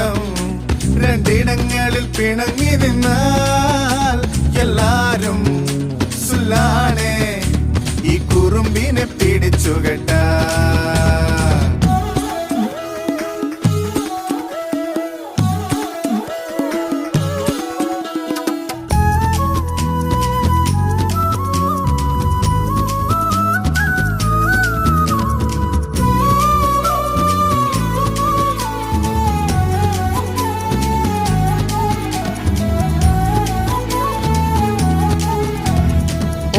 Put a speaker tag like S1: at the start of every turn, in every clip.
S1: നേരം രണ്ടിടങ്ങളിൽ പിണങ്ങി നിന്നാൽ എല്ലാരും സുല്ലാണേ ഈ കുറുമ്പിനെ പിടിച്ചു കേട്ടാ.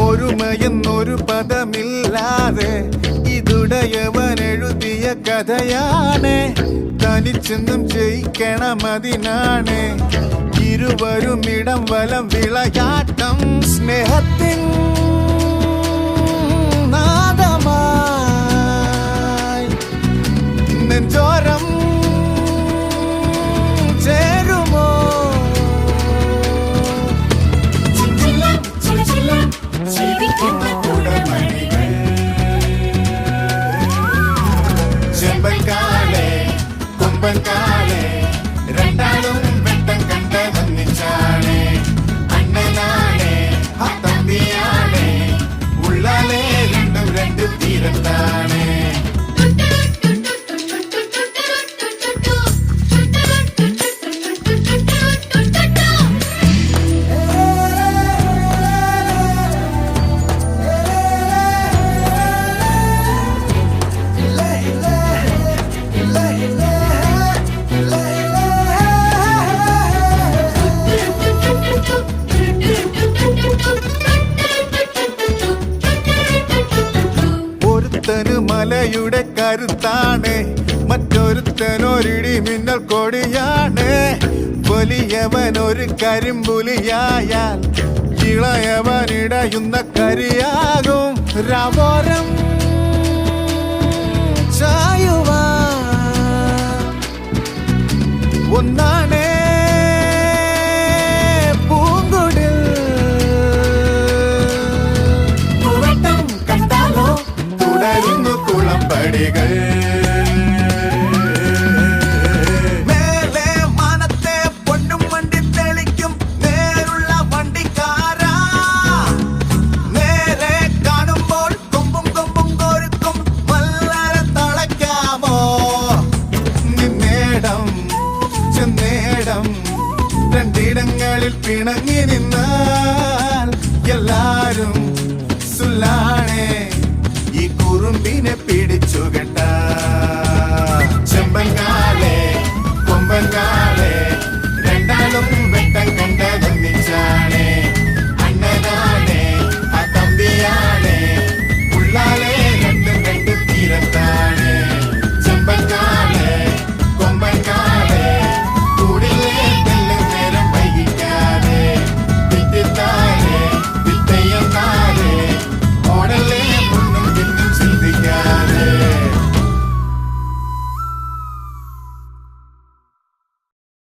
S1: ഒരുമയെന്നൊരു പദമില്ലാതെ ഇതുടയവൻ എഴുതിയ കഥയാണ്. തനിച്ചെന്നും ജയിക്കണം അതിനാണ് ഇരുവരും ഇടം വലം വിളയാട്ടം. സ്നേഹത്തിൻ നാദമായി നെഞ്ചോരം ചേരുമോ? ചെമ്പൻകാലേ കൊമ്പൻകാലേ രണ്ടാളും വെട്ടം കണ്ട് വന്നിച്ചാണേ. അണ്ണനാണേ ആ തമ്പിയാണേ ഉള്ളാലേ രണ്ടും രണ്ട് തീരത്താണേ. ഒരുത്തന് മലയുടെ കരുത്താണ്, മറ്റൊരുത്തനൊരിടി മിന്നൽ കൊടിയാണ്. വലിയവൻ ഒരു കരിമ്പുലിയായാൽ ഇളയവനിടയുന്ന കരിയാകും. രാവോരം ചായുവാൻ ഒന്നാണേ പൂങ്കുടിൽ. കണ്ടാലോ തുടരുന്നു കുളമ്പടികൾ. മേലെ മാനത്തെ പൊന്നും വണ്ടി തെളിക്കും നേരുള്ള വണ്ടിക്കാരാ. നേരെ കാണുമ്പോൾ കൊമ്പും കൊമ്പും കോരുക്കും വല്ലരെ തളയ്ക്കാമോ? നിന്നേടം ചെന്നേടം രണ്ടിടങ്ങളിൽ പിണങ്ങി നിന്നാൽ എല്ലാരും സുല്ലാണേ ഈ കുറുമ്പിനെ പിടിച്ചു കേട്ടാ. ചെമ്പൻകാ